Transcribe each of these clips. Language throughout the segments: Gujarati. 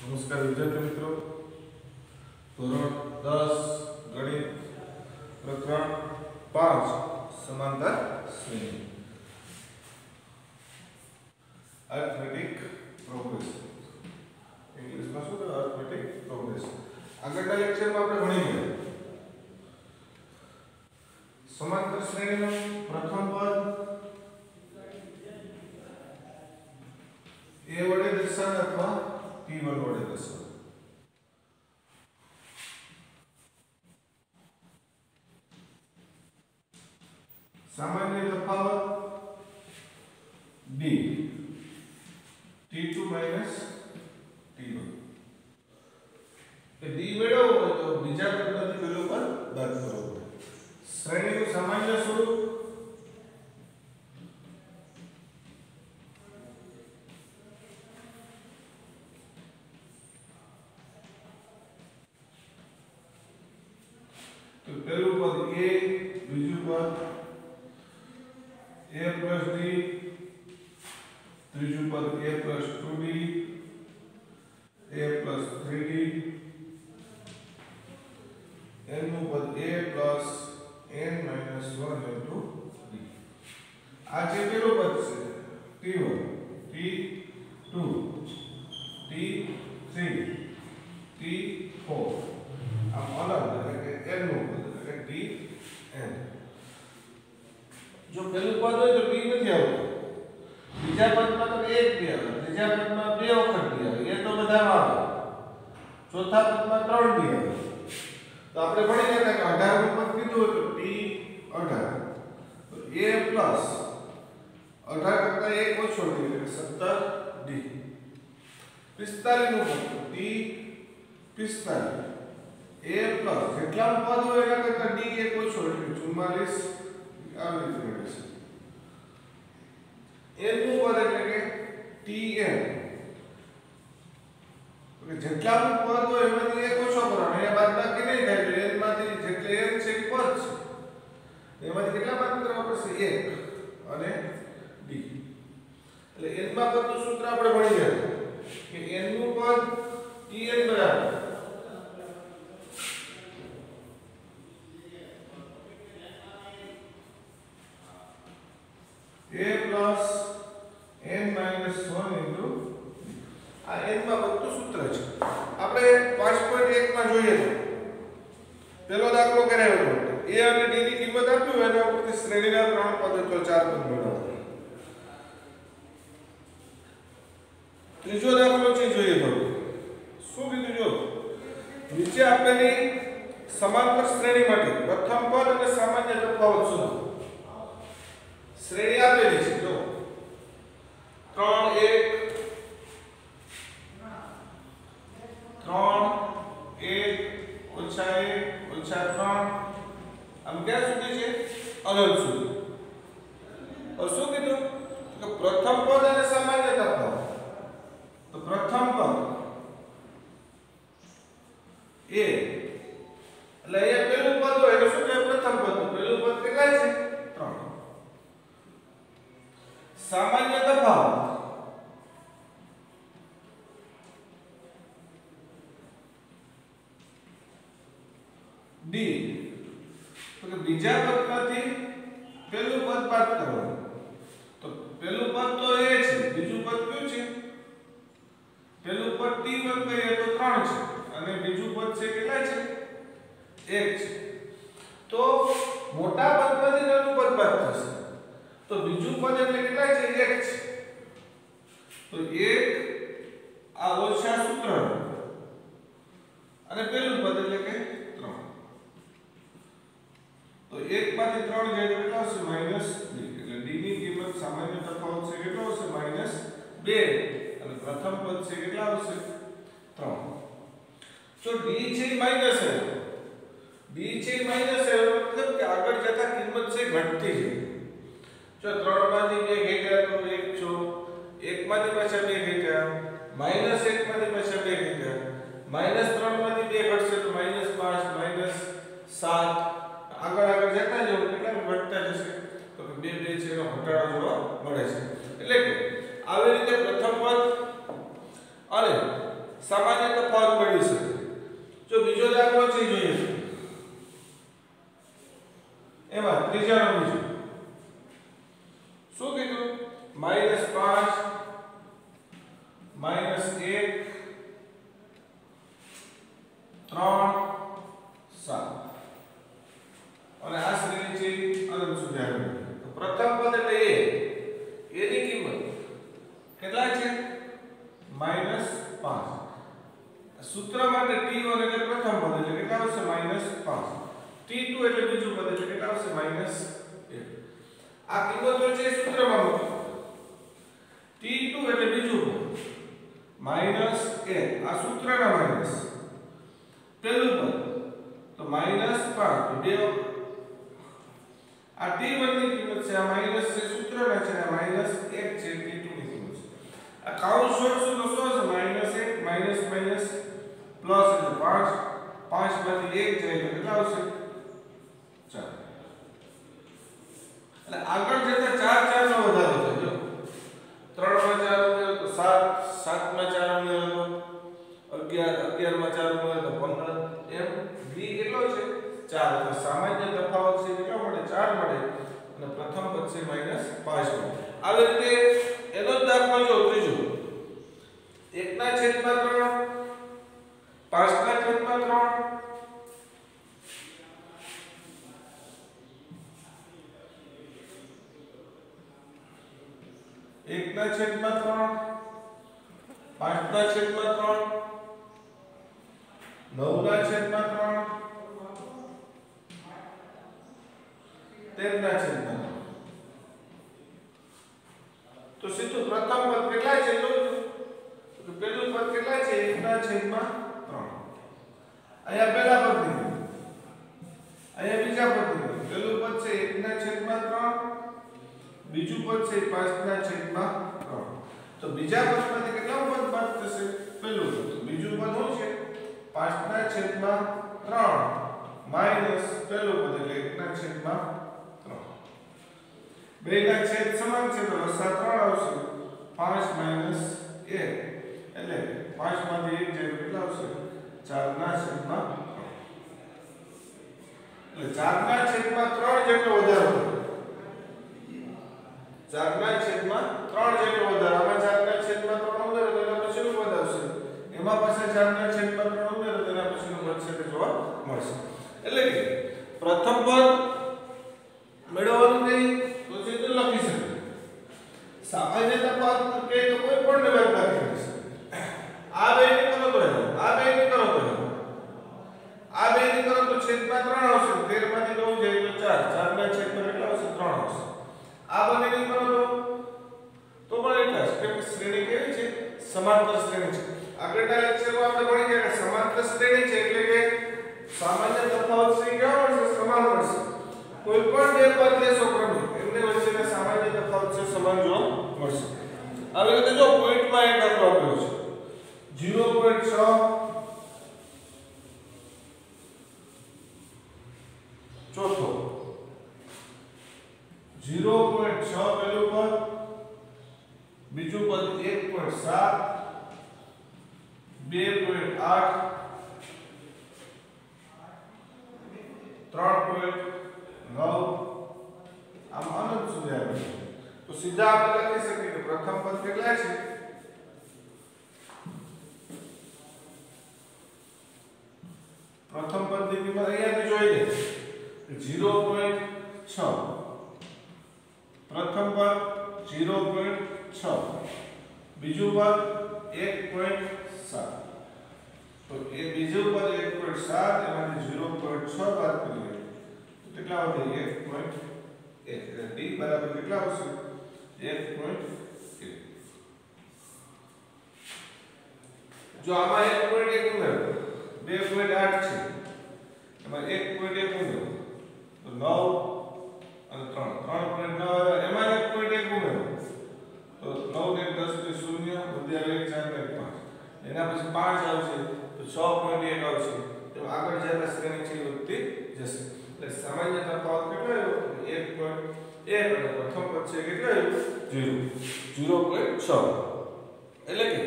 નમસ્કાર વિદ્યાર્થી મિત્રો, ધોરણ 10 ગણિત પ્રકરણ 5 સમાંતર શ્રેણી અરિથમેટિક પ્રોગ્રેશન ઇંગ્લિશમાં શું કહેવાય? અરિથમેટિક પ્રોગ્રેશન. આગળના લેક્ચરમાં આપણે ભણી ગયા સમાંતર શ્રેણીનું પ્રથમ પદ a વડે દર્શાવે અથવા p1 વડે દર્શાવે. સામાન્ય તફાવત b t2 t1. એ b મેળવવો હોય તો બીજા પદમાંથી પેલું પદ બાદ કરવું પડે. શ્રેણીનું સામાન્ય સ્વરૂપ तो पहलू पद a, बीजू पद a plus d, ત્રીજું પદ a plus 2d, a plus 3d, n નું પદ a plus n minus 1 into d. આ જે પેલું પદ છે t1, t2, t3, t4 આમ અલગ એટલે કે n નું પદ એટલે કે tn. જો પેલું પદ હોય તો b નથી આવતું, બીજા પદમાં તો 1 b આવે, ત્રીજા પદમાં 2 વખત b આવે, એ તો બધામાં આવે, ચોથા પદમાં 3 b આવે. તો આપણે ભણી ગયા કે 18 નું પદ કીધું હોય તો t18, તો a પ્લસ 18 કરતા 1 ઓછો d એટલે 17d. 45 નું પદ t45, a પ્લસ જેટલા પદ હોય એના કરતા d એક ઓછો એટલે 44 આવી રીતે મળે છે. n નું પદ એટલે કે tn, એટલે જેટલા પદ હોય એમાંથી એક ઓછો કરવાનો, અહીંયા બાદબાકી નહીં થાય એટલે n માંથી જેટલે n છે એ પદ છે એમાંથી કેટલા બાદ કરવા પડશે? 1 અને d. એટલે n માં પદનું સૂત્ર આપણે ભણી ગયા કે n નું પદ tn બરાબર a plus n minus 1 into આ n માં બધું સૂત્ર છે. આપણે 5.1 માં જોઈએ તો પહેલો દાખલો કરાવ્યો હતો a અને d ની કિંમત આપી હોય એના ઉપરથી શ્રેણીના 3 પદ તો 4 પદ મેળવવા. ત્રીજો દાખલો છે જોઈએ તો શું કીધું જો નીચે આપેલી સમાંતર શ્રેણી માટે પ્રથમ પદ અને સામાન્ય તફાવત શોધો. શ્રેણી આપેલી છે જો 3 1 ઓછા 1 ઓછા 3 આમ ક્યાં સુધી છે? અનંત સુધી. હવે શું કીધું કે પ્રથમ પદ અને સામાન્ય તફાવત. તો પ્રથમ પદ a એટલે અહીંયા પેલું પદ હોય એટલે શું કહેવાય? પ્રથમ પદ. પેલું પદ કેટલા છે? 3. સામાન્ય તફાવત d, તો કે બીજા પદમાંથી પેલું પદ બાદ કરવાનું. તો પેલું પદ તો a છે, બીજું પદ કયું છે? પેલું પદ t1 કહીએ તો 3 છે અને બીજું પદ છે કેટલા છે? 1 છે. તો મોટા પદમાંથી નાનું પદ બાદ થશે તો બીજું પદ એટલે કેટલા છે? 1 છે. તો 1 આ ઓછા સૂત્ર અને પેલું પદ એટલે કે 3. તો 1 માંથી 3 જાય તો કેટલા આવશે? -2. એટલે d ની કિંમત સામાન્ય તફાવત છે કેટલો આવશે? -2 અને પ્રથમ પદ છે કેટલા આવશે? 3. જો d છે માઈનસ છે, d છે માઈનસ છે મતલબ કે આગળ જતા કિંમત છે ઘટતી છે. જો 3 માંથી 2 ઘટ્યા તો 1 છો, 1 માંથી પાછા 2 ઘટ્યા, -1 માંથી પાછા 2 ઘટ્યા, -3 માંથી 2 ઘટશે તો -5 -7 આગળ જતા જવું કેટલા ઘટતા જશે તો 2 2 છે એનો ઘટાડો જોવા મળે છે. એટલે કે આવી રીતે પ્રથમ પદ અને સામાન્ય -5 -1 3 7 અને આ શ્રેણી છે અનંત સુધી આવી. તો પ્રથમ પદ એટલે a ની કિંમત કેટલા છે -5. સૂત્ર માટે t1 એટલે પ્રથમ પદ એટલે કેટલા આવશે -5. t2 એટલે બીજું પદ એટલે કેટલા આવશે -1. આ કિંમતો છે સૂત્રમાં મૂકો. t2 એટલે બીજું પદ -1 આ સૂત્રના માઈનસ પહેલું પદ તો -5 તો બે આ t1 ની કિંમત છે આ માઈનસ છે સૂત્રના છે આ -1 છે t2 ની કિંમત છે. આ કાઉન્સ છોડશું તો શું હશે -1 માઈનસ માઈનસ પ્લસ એટલે 5 5 માંથી 1 જાય તો કેટલા આવશે 4. એટલે આગળ જતા 4 4 નો વધારો થયો. 3 માં 4 ઉમેરો તો 7 7 માં 4 ઉમેરો તો 11 11 માં 4 ઉમેરો તો 15 એમ b કેટલો છે 4. તો સામાન્ય તફાવત છે કેટલો મળે 4 મળે અને પ્રથમ પદ છે -5 મળે. આવી રીતે એનો જ દાખલો જો ત્રીજો 1/3 5/3 1/3 5/3 9/3 13/3 તો સીધું પ્રથમ પદ કેટલા છે તો પહેલું પદ કેટલા છે 1/3 અહીંયા પહેલા પદ ની અહીંયા બીજા પદ ની પહેલું પદ છે 1/3 બીજું પદ છે 5/3 તો બીજા પદમાંથી કેટલા પદ બાદ થશે પહેલું પદ બીજું પદ શું છે 5/3 માઈનસ પહેલું પદ એટલે 1/3 બેના છેદ સમાન છે તો લસા 3 આવશે 5 - 1 એટલે 5 માંથી 1 જાય કેટલા આવશે 4/3 એટલે 4/3 જેટલો વધારો 4/3 જેટલો વધારો આમાં 4/3 ઉમેરો તો એના પછીનું પદ આવશે એમાં પાછા 4/3 ઉમેરો તો એના પછીનું પદ છે તે જોવા મળશે. એટલે કે પ્રથમ પદ મેળવવાનું નહીં તો સીધું લખી શકે. સામાન્ય તફાવત કે તો કોઈ પણ ને બાદ કરી શકે. આ બે ની કરો તો આ બે ની કરો તો આ બે ની કરો તો છેદમાં 3 આવશે 13 માંથી 9 જાય તો 4 4 ના છેદમાં કેટલા આવશે 3 આવશે. આ બંને ની કરો તો પણ એટલા જ કેમ શ્રેણી કેવી છે સમાંતર શ્રેણી છે. આગળના લેક્ચરમાં આપણે ભણી ગયા કે સમાંતર શ્રેણી છે એટલે કે સામાન્ય તફાવત શ્રેણી કેવા મળશે સમાન મળશે. કોઈ પણ બે પદ લેશો ક્રમિક એમને વચ્ચેના સામાન્ય તફાવત છે સમાન જોવા મળશે. આવી રીતે જો પોઈન્ટમાં એક દાખલો આપ્યો છે 0.6 ચોથો 0.6 પહેલું પદ બીજું પદ 1.7 2.8 3.9 આમ અનંત સુધી આવે છે. તો સીધા આપણે લખી શકીએ કે પ્રથમ પદ કેટલા છે પ્રથમ પદ ની કિંમત અહીંયાથી જોઈ લે 0.6 પ્રથમ પદ 0.6 બીજું પદ 1.7 તો એ બીજું પદ 1.7 એમાંથી 0.6 બાદ કરીએ તો કેટલા વધે 1.1 એટલે d બરાબર કેટલા આવશે 1.1. જો આમાં 1.1 ઉમેરો 2.8 છે એમાં 1.1 ઉમેરો તો 9 અને 3 3.9 એમાં 1.1 ઉમેરો તો 9 ને 10 ને 0 વધ્યા 1 4 ને 5 એના પછી 5 આવશે તો 6.1 આવશે. તો આગળ જતા શ્રેણી છે વધતી જશે. એટલે સામાન્ય તફાવત કેટલો આવ્યો 1.1 અને પ્રથમ પદ છે કેટલો આવ્યો 0.6. એટલે કે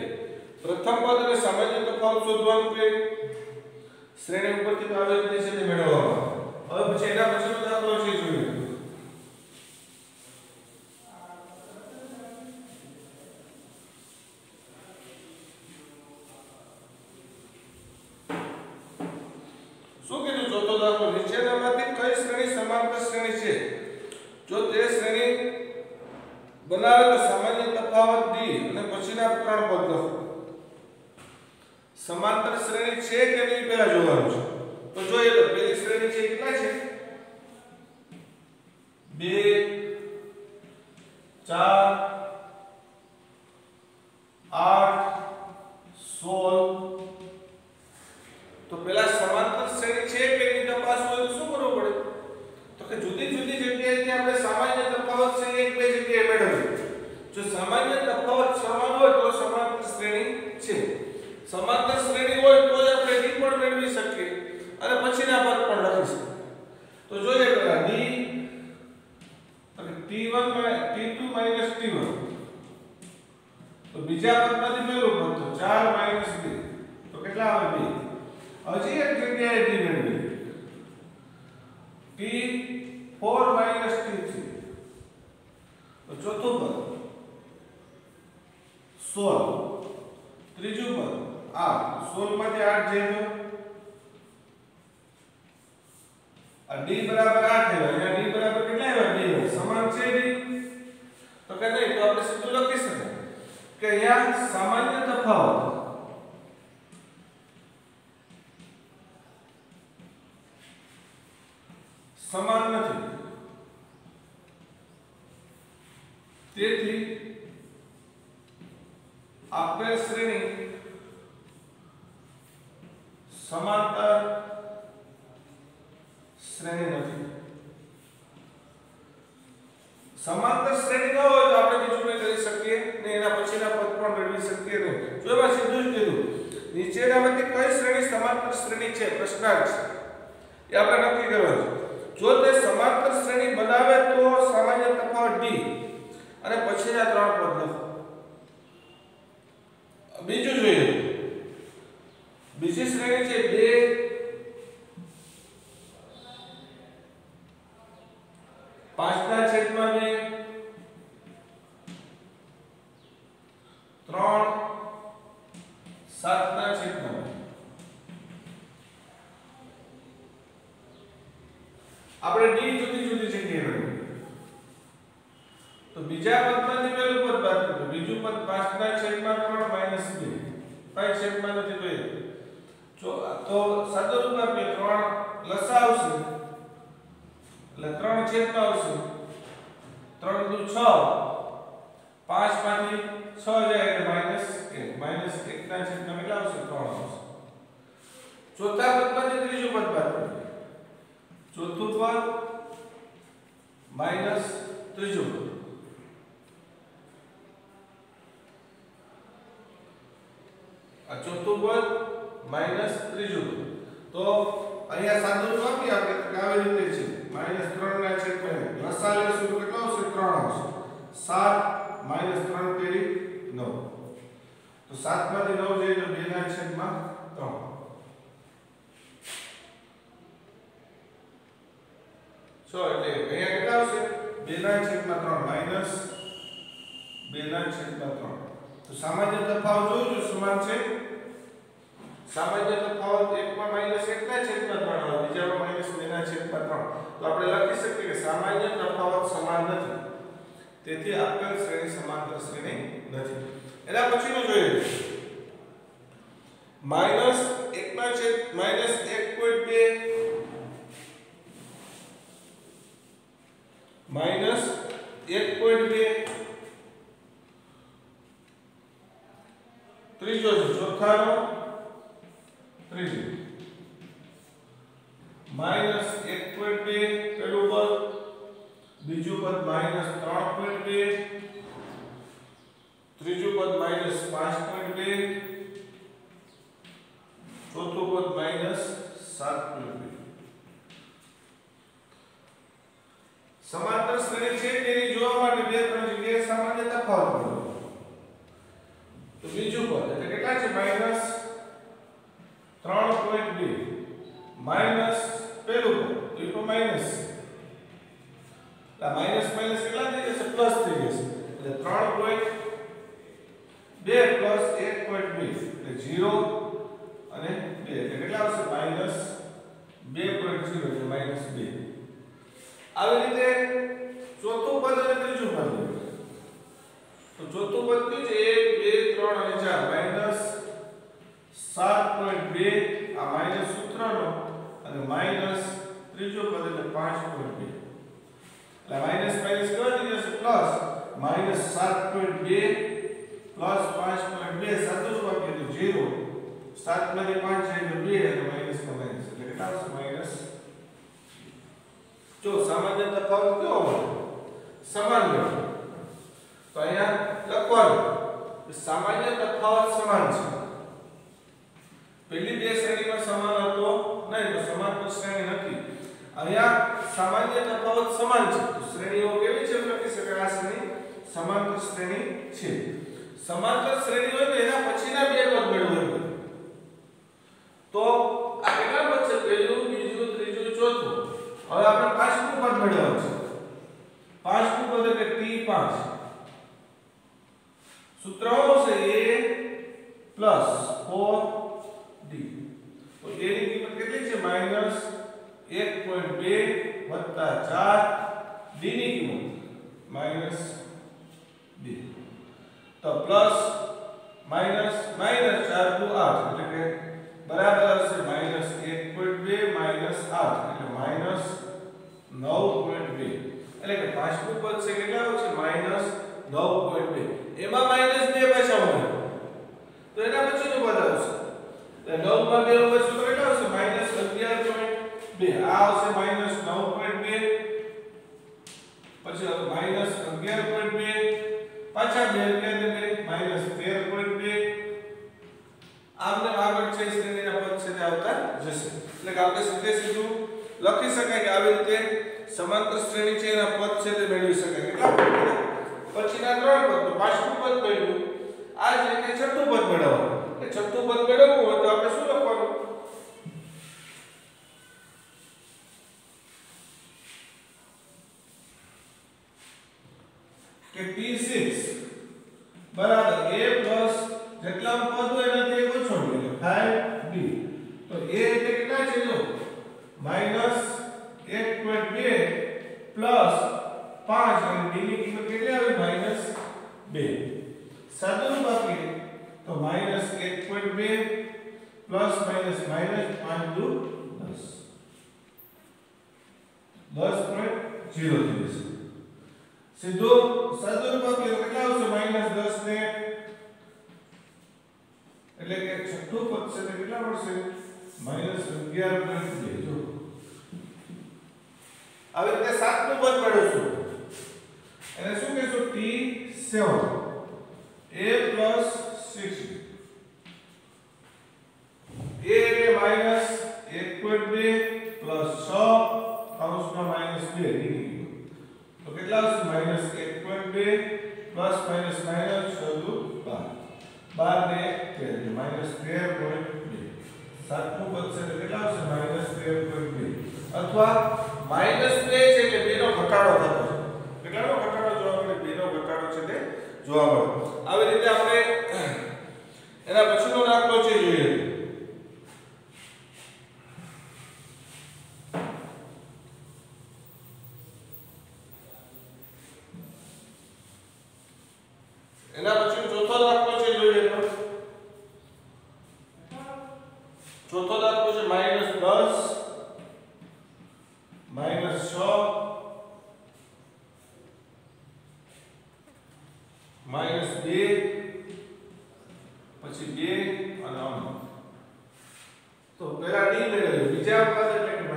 પ્રથમ પદ અને સામાન્ય તફાવત શોધવાનું કે શ્રેણી ઉપરથી તો આવી રીતે છે તે મેળવવામાં. હવે પછી એના પછીનો દાખલો છે જોઈએ ચોથો દાખલો નીચેનામાંથી કઈ શ્રેણી સમાંતર શ્રેણી છે જો તે શ્રેણી બનાવે તો સામાન્ય તફાવત d અને પછીના ત્રણ પદ લખો સમાંતર શ્રેણી છે કે નહીં પહેલા જોવાનું છે તો જોઈએ તો પહેલી શ્રેણી છે કેટલા છે 2 4 8 16 તો પેલા સમાંતર શ્રેણી છે કે નહીં તપાસવું હોય તો શું કરવું પડે તો કે જુદી જુદી જગ્યાએથી આપણે સામાન્ય તફાવત છે એક બે જગ્યાએ મેળવીએ જો સામાન્ય તફાવત સમાન હોય તો સમાંતર શ્રેણી છે સમાંતર શ્રેણી હોય તો જ આપણે d પણ મેળવી શકીએ અને પછીના પદ પણ લખી શકીએ તો જોઈએ પેલા d t1 t2 t1 તો બીજા પદમાંથી પહેલું પદ તો 4 2 તો કેટલા આવે 2 હજી એક જગ્યાએ d મેળવીએ t4 t3 તો ચોથું પદ 16 ત્રીજું પદ 8 16 માંથી 8 જાય તો d બરાબર 8 આવ્યા અહીંયા d બરાબર કેટલા આવ્યા 2 સમાન છે d તો કે નહીં તો આપણે સીધું લખી શકીએ કે અહીંયા સામાન્ય તફાવત સમાન નથી તેથી આપેલ શ્રેણી સમાંતર શ્રેણી નથી સમાંતર શ્રેણી ન હોય તો આપણે બીજું કંઈ કરી શકીએ ને એના પછીના પદ પણ મેળવી શકીએ નહીં જો એમાં સીધું જ કીધું નીચેનામાંથી કઈ શ્રેણી સમાંતર શ્રેણી છે પ્રશ્નાર્થ એ આપણે નક્કી કરવાનું જો તે સમાંતર શ્રેણી બનાવે તો સામાન્ય તફાવત d અને પછીના ત્રણ પદ લખો બીજું જોઈએ બીજી શ્રેણી છે 2 5 ના છેદમાં 2 3 7 ના છેદમાં 2 આપણે d જુદી જુદી જગ્યાએ મેળવીએ તો બીજા પદમાંથી પહેલું પદ બાદ કરો બીજું પદ 5 ના છેદમાં 3 -2 5 છેદમાં નથી તો તો સાદુરૂપ આપીએ 3 લસા આવશે એટલે 3 છેદમાં આવશે 3 દુ 6 5 માંથી 6 જાય એટલે -1 ના છેદમાં કેટલા આવશે 3 આવશે ચોથા પદમાંથી ત્રીજું પદ બાદ કરો ચોથું પદ માઈનસ ત્રીજું પદ આ ચોથું પદ માઈનસ ત્રીજું પદ તો અહીંયા સાદુરૂપ આપી આપણે આવી રીતે છે -3 ના છેદમાં લસા લેશું તો કેટલો આવશે 3 આવશે 7 -3 તેરી 9 તો 7 માંથી 9 જાય તો 2 ના છેદમાં 3 સો એટલે અહીંયા કેટલા આવશે 2 ના છેદમાં 3 -2 ના છેદમાં 3 તો સામાન્ય તફાવત જોજો સમાન છે સામાન્ય તફાવત એકમાં -1 ના છેદમાં 3 આવે બીજામાં -2 ના છેદમાં 3 તો આપણે લખી શકીએ કે સામાન્ય તફાવત સમાન નથી તેથી આપેલ શ્રેણી સમાંતર શ્રેણી નથી એના પછીનું જોઈએ -1 ના છેદ -1.2 ત્રીજો છે ચોથાનો ત્રીજો -1.2 પેલું પદ બીજું પદ -3.2 ત્રીજું પદ -5.2 ચોથું પદ -7.2 સમાંતર શ્રેણી છે તેની જોવા માટે બે ત્રણ જગ્યાએ સામાન્ય તફાવત મળે તો બીજું પદ એટલે કેટલા છે -3.2 માઈનસ પેલું પદ તો એ તો માઈનસ આ માઈનસ માઈનસ કેટલા થઈ જશે પ્લસ થઈ જશે એટલે 3.2 પ્લસ 1.2 એટલે 0 અને 2 એટલે કેટલા આવશે -2 2.0 એટલે -2 આવી રીતે ચોથું પદ અને ત્રીજું પદ તો ચોથું પદ કયું છે 1 2 3 અને 4 -7.2 આ માઈનસ સૂત્રનો અને માઈનસ ત્રીજો પદ એટલે 5.2 એટલે માઈનસ માઈનસ કેવા થઈ જશે પ્લસ -7.2 પ્લસ 5.2 સાદું સ્વરૂપ એટલે 0 7 માંથી 5 જાય તો 2 અને માઈનસ માં માઈનસ એટલે કેટલા આવશે માઈનસ જો સામાન્ય તફાવત કેવો મળે સમાન મળે તો અહીંયા લખવાનું સામાન્ય તફાવત સમાન છે પહેલી બે શ્રેણીમાં સમાન હતો નહીં તો સમાંતર શ્રેણી નથી અહીંયા સામાન્ય તફાવત સમાન છે તો શ્રેણીઓ કેવી છે લખી શકાય આ શ્રેણી સમાંતર શ્રેણી છે સમાંતર શ્રેણી હોય તો એના પછીના બે પદ મેળવવા તો આ કેટલા પદ છે પહેલું બીજું ત્રીજું ચોથું હવે આપણે પાંચમું પદ મેળવવાનું છે પાંચમું પદ એટલે t5 સૂત્ર આવશે a + 4d તો a ની કિંમત કેટલી છે -1.2 + 4 d ની કિંમત -2 તો પ્લસ માઈનસ માઈનસ 4 × 8 એટલે કે બરાબર આવશે -1.2 - 8 એટલે -9.2 એટલે કે પાંચમું પદ છે કેટલા આવશે -9.2 એમાં -2 પાછા મળે તો એના પછીનું પદ આવશે એટલે 9 માં 2 ઉપર સૂત્ર કેટલા આવશે -11.2 આ આવશે -9.2 પછી -11.2 પાછા 2 એટલે -13.2 આમને આગળ છે શ્રેણીના પદ છે તે આવતા જશે એટલે કે આપણે સીધું લખી શકાય કે આવી રીતે સમાંતર શ્રેણી છે એના પદ છે તે મેળવી શકાય કેટલા પછીના ત્રણ પદ તો પાંચમું પદ મેળવ્યું આ જ રીતે છઠ્ઠું પદ મેળવવાનું એટલે છઠ્ઠું પદ મેળવવું હોય તો આપણે શું લખવાનું કે T6 બરાબર a પ્લસ જેટલા પદ હોય એનાથી એક ઓછો એટલે 5d તો a એટલે કેટલા છે જો -1.2 પ્લસ 5 અને d ની કિંમત કેટલી આવી -2 સાદું બાકી તો -1.2 પ્લસ માઈનસ માઈનસ 5 દુ 10 10.0 થઈ જશે સીધો સાદું બાકી કેટલા આવશે -10 ને એટલે કે છઠ્ઠું પદ છે તે કેટલા મળશે -11.2 જો આવી રીતે સાતમું પદ મેળવશું એને શું કહેશું T7 a + 6 a એટલે -1.2 + 6 કૌંસમાં -2 ડીની તો કેટલા આવશે -1.2 પ્લસ માઈનસ માઈનસ 12 12 ને 13.2 સાતમું પદ છે તો કેટલા આવશે -13.2 અથવા -2 છે એટલે 2 નો ઘટાડો થતો છે કેટલાનો ઘટાડો જોવા મળે 2 નો ઘટાડો છે તે જોવા મળે આવી રીતે આપણે એના પછીનો દાખલો છે જોઈએ એના પછી ચોથો દાખલો છે જોઈએ તો ચોથો દાખલો છે -10 -6 -2 પછી 2 અને આમ તો પહેલા d મેળવ્યું બીજા પદ એટલે કે -6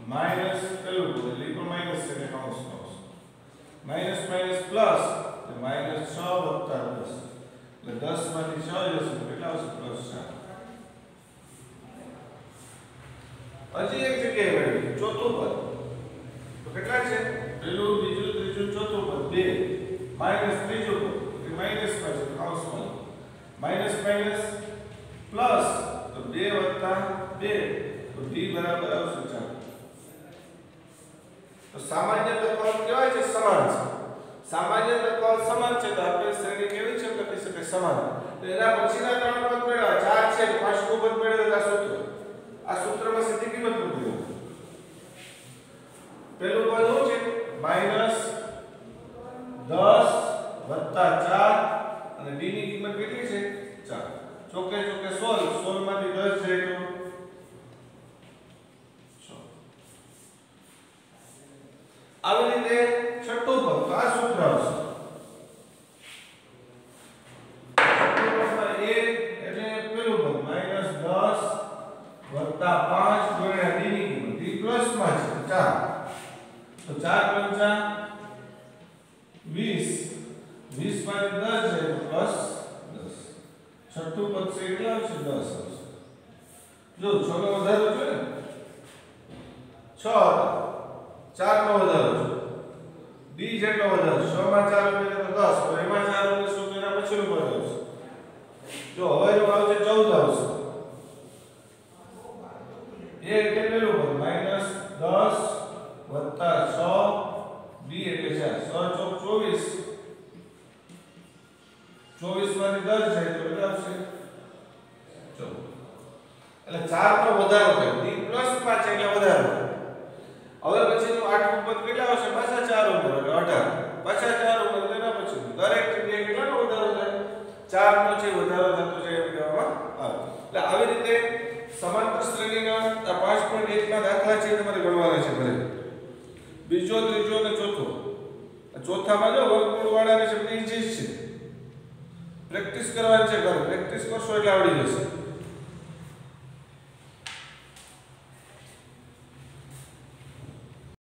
માઈનસ પેલું પદ એટલે પણ માઈનસ છે એટલે કૌંસ માઈનસ માઈનસ પ્લસ એટલે -6 + 10 એટલે 10 માંથી 6 જશે કેટલા આવશે +4 હજી એક જગ્યાએ મેળવી ચોથું પદ તો કેટલા છે પહેલું બીજું ત્રીજું ચોથું પદ 2 માઈનસ ત્રીજું પદ એટલે માઈનસ માં છે કૌંસમાં માઈનસ માઈનસ પ્લસ તો 2 + 2 તો d બરાબર આવશે 4 તો સામાન્ય તફાવત કહેવાય છે સમાન છે સામાન્ય તફાવત સમાન છે તો આપણે શ્રેણી કેવી છે લખી શકાય સમાન તો એના પછીના ત્રણ પદ મેળવ્યા 4 છે તો પાંચમું પદ મેળવેલા સૂત્ર આ સૂત્રમાં સીધી કિંમત મૂકી દો. પેલું પદ શું છે -10 + 4 અને d ની કિંમત કેટલી છે 4. ચોકે ચોકે 16 માંથી 10 જાય તો 6. આવી રીતે છઠ્ઠું પદ તો આ સૂત્ર આવશે. तो 4 पंचा 20 20 માંથી 10 જાય તો પ્લસ 10. છઠ્ઠું પદ છે કેટલા આવશે 10 આવશે. જો 6 નો વધારો છે ને 6 4 નો વધારો છે d જેટલો વધારો 6 માં 4 ઉમેરે તો 10 તો એમાં 4 ઉમેરશો તો એના પછીનું પદ આવશે. જો હવે જો આવશે 14 આવશે. એ એટલે પેલું પદ -10 વત્તા 6 d એટલે 4 6 ચોક 24 માંથી 10 જાય તો કેટલા આવશે 14. એટલે 4 નો વધારો થાય d પ્લસ 5 એટલે વધારો થાય. હવે પછીનું આઠમું પદ કેટલા આવશે પાછા 4 ઉમેરો એટલે 18 પાછા 4 ઉમેરો એના પછી દરેક જગ્યાએ કેટલાનો વધારો થાય 4 નો છે વધારો થતો જાય એમ કહેવામાં આવે. એટલે આવી રીતે સમાંતર શ્રેણીના આ 5.1 ના દાખલા છે તમારે ગણવાના છે ઘરે. બીજો ત્રીજો અને ચોથો. ચોથામાં જો વર્ગમૂળ વાળાને શબ્દ ઈજી છે. પ્રેક્ટિસ કરવાની છે ઘરે. પ્રેક્ટિસ કરશો એટલે આવડી જશે.